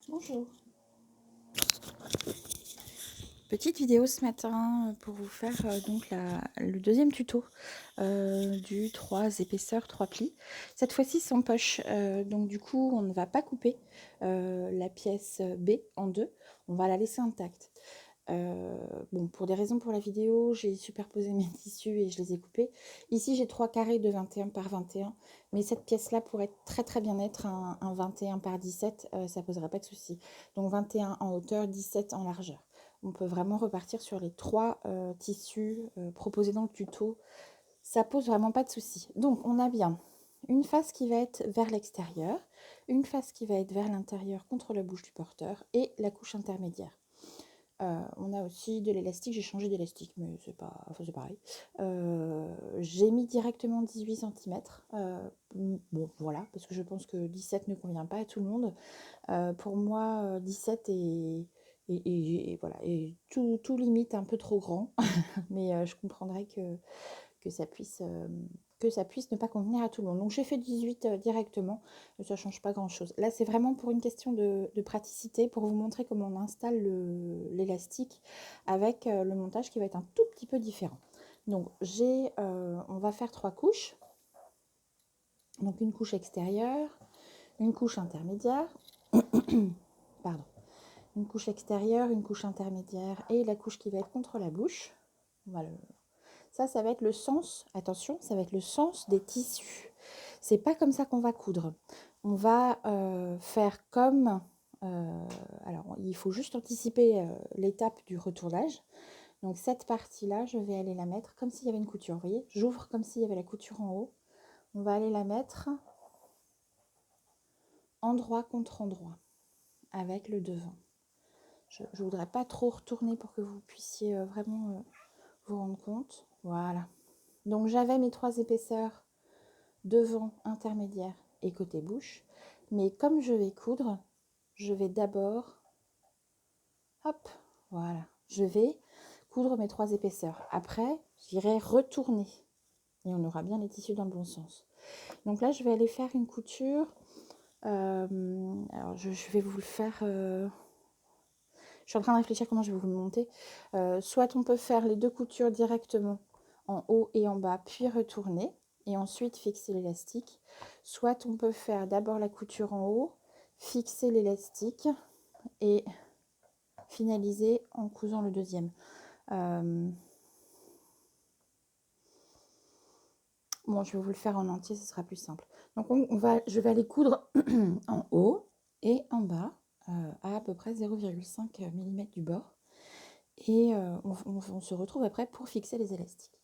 Bonjour. Petite vidéo ce matin pour vous faire donc le deuxième tuto du 3 épaisseurs 3 plis. Cette fois-ci sans poche, donc du coup on ne va pas couper la pièce B en deux, on va la laisser intacte. Bon, pour des raisons pour la vidéo, j'ai superposé mes tissus et je les ai coupés. Ici j'ai 3 carrés de 21 par 21, mais cette pièce-là pourrait très bien être un 21 par 17, ça poserait pas de souci. Donc 21 en hauteur, 17 en largeur. On peut vraiment repartir sur les 3 tissus proposés dans le tuto. Ça pose vraiment pas de souci. Donc on a bien une face qui va être vers l'extérieur, une face qui va être vers l'intérieur contre la bouche du porteur et la couche intermédiaire. On a aussi de l'élastique, j'ai changé d'élastique, mais c'est pas, enfin, c'est pareil. J'ai mis directement 18 cm. Bon, voilà, parce que je pense que 17 ne convient pas à tout le monde. Pour moi, 17 et voilà, et tout limite un peu trop grand, mais je comprendrais que ça puisse ne pas convenir à tout le monde. Donc j'ai fait 18 directement, ça ne change pas grand chose. Là c'est vraiment pour une question de praticité, pour vous montrer comment on installe l'élastique avec le montage qui va être un tout petit peu différent. Donc on va faire 3 couches. Donc une couche extérieure, une couche intermédiaire, pardon, une couche extérieure, une couche intermédiaire et la couche qui va être contre la bouche. Voilà. Ça va être le sens, attention, ça va être le sens des tissus. C'est pas comme ça qu'on va coudre. On va faire comme, alors il faut juste anticiper l'étape du retournage. Donc cette partie-là, je vais aller la mettre comme s'il y avait une couture. Vous voyez, j'ouvre comme s'il y avait la couture en haut. On va aller la mettre endroit contre endroit avec le devant. Je ne voudrais pas trop retourner pour que vous puissiez vraiment vous rendre compte. Voilà. Donc j'avais mes 3 épaisseurs devant, intermédiaire et côté bouche. Mais comme je vais coudre, je vais d'abord, hop, voilà, je vais coudre mes 3 épaisseurs. Après, j'irai retourner et on aura bien les tissus dans le bon sens. Donc là, je vais aller faire une couture. Alors, je vais vous le faire. Je suis en train de réfléchir comment je vais vous le monter. Soit on peut faire les 2 coutures directement en haut et en bas, puis retourner et ensuite fixer l'élastique. Soit on peut faire d'abord la couture en haut, fixer l'élastique et finaliser en cousant le deuxième. Bon, je vais vous le faire en entier, ce sera plus simple. Donc je vais aller coudre en haut et en bas à peu près 0,5 mm du bord. Et on se retrouve après pour fixer les élastiques.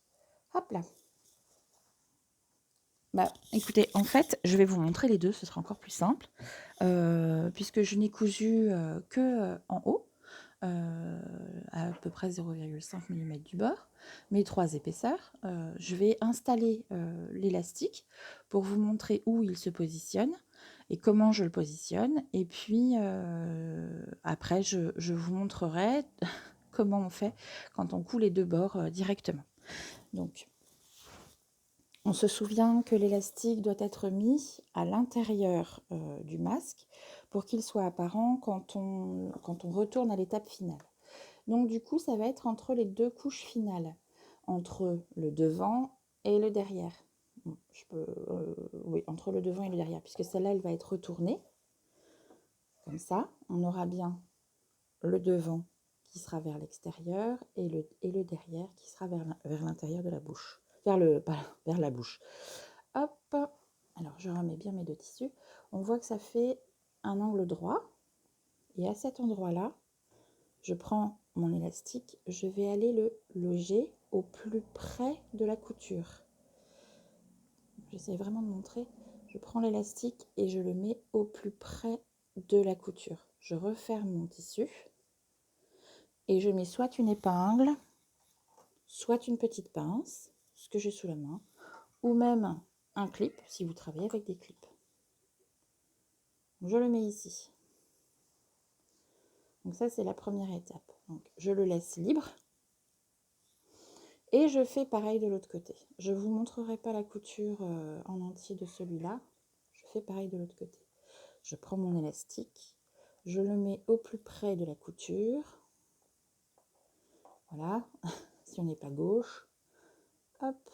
Hop là. Bah, écoutez, en fait, je vais vous montrer les deux, ce sera encore plus simple, puisque je n'ai cousu que en haut, à peu près 0,5 mm du bord, mes 3 épaisseurs. Je vais installer l'élastique pour vous montrer où il se positionne et comment je le positionne. Et puis, après, je vous montrerai comment on fait quand on coud les deux bords directement. Donc, on se souvient que l'élastique doit être mis à l'intérieur du masque pour qu'il soit apparent quand on retourne à l'étape finale. Donc du coup, ça va être entre les 2 couches finales, entre le devant et le derrière. Bon, oui, entre le devant et le derrière, puisque celle-là, elle va être retournée. Comme ça, on aura bien le devant qui sera vers l'extérieur et le derrière qui sera vers l'intérieur de la bouche. Vers la bouche. Hop, alors je remets bien mes 2 tissus. On voit que ça fait un angle droit. Et à cet endroit-là, je prends mon élastique, je vais aller le loger au plus près de la couture. J'essaie vraiment de montrer. Je prends l'élastique et je le mets au plus près de la couture. Je referme mon tissu et je mets soit une épingle, soit une petite pince, ce que j'ai sous la main, ou même un clip si vous travaillez avec des clips. Je le mets ici. Donc ça, c'est la première étape. Donc, je le laisse libre. Et je fais pareil de l'autre côté. Je ne vous montrerai pas la couture en entier de celui-là. Je fais pareil de l'autre côté. Je prends mon élastique, je le mets au plus près de la couture. Voilà, si on n'est pas gauche, hop,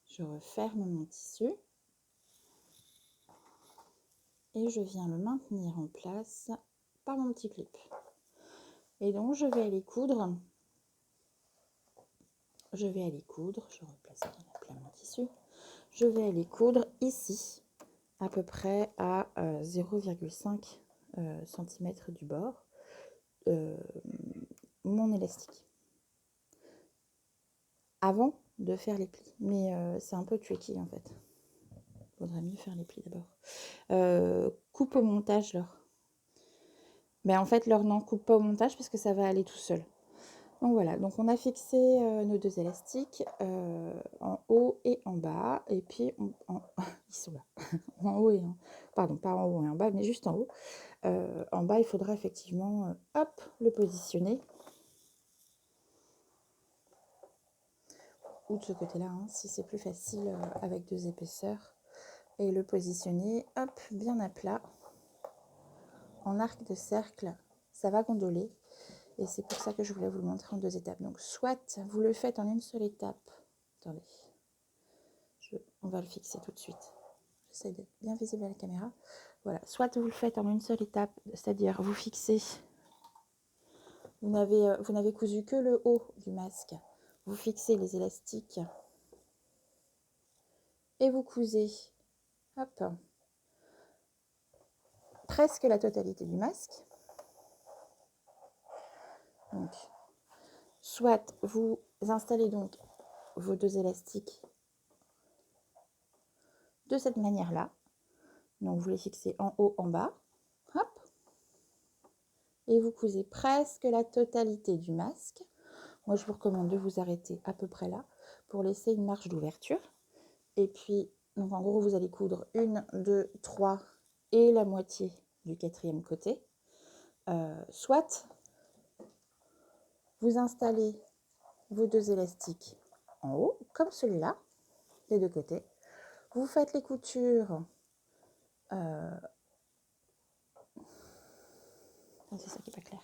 je referme mon tissu et je viens le maintenir en place par mon petit clip. Et donc je vais aller coudre, je replace bien à plat mon tissu, je vais aller coudre ici, à peu près à 0,5 cm du bord, mon élastique. Avant de faire les plis, mais c'est un peu tricky en fait. Il faudrait mieux faire les plis d'abord. Coupe au montage, Laure. Mais en fait, Laure, non, coupe pas au montage parce que ça va aller tout seul. Donc voilà, donc on a fixé nos deux élastiques en haut et en bas. Et puis, ils sont là. En haut et en... Pardon, pas en haut et en bas, mais juste en haut. En bas, il faudra effectivement, hop, le positionner. Ou de ce côté-là, hein, si c'est plus facile avec deux épaisseurs. Et le positionner, hop, bien à plat. En arc de cercle, ça va gondoler. Et c'est pour ça que je voulais vous le montrer en deux étapes. Donc, soit vous le faites en une seule étape. Attendez. On va le fixer tout de suite. J'essaie d'être bien visible à la caméra. Voilà. Soit vous le faites en une seule étape, c'est-à-dire vous fixez. Vous n'avez cousu que le haut du masque. Vous fixez les élastiques. Et vous cousez. Hop. Presque la totalité du masque. Donc, soit vous installez donc vos deux élastiques de cette manière-là. Donc, vous les fixez en haut, en bas. Hop. Et vous cousez presque la totalité du masque. Moi, je vous recommande de vous arrêter à peu près là pour laisser une marge d'ouverture. Et puis, donc en gros, vous allez coudre 1, 2, 3 et la moitié du quatrième côté. Soit vous installez vos deux élastiques en haut, comme celui-là, des deux côtés. Vous faites les coutures. C'est ça qui n'est pas clair.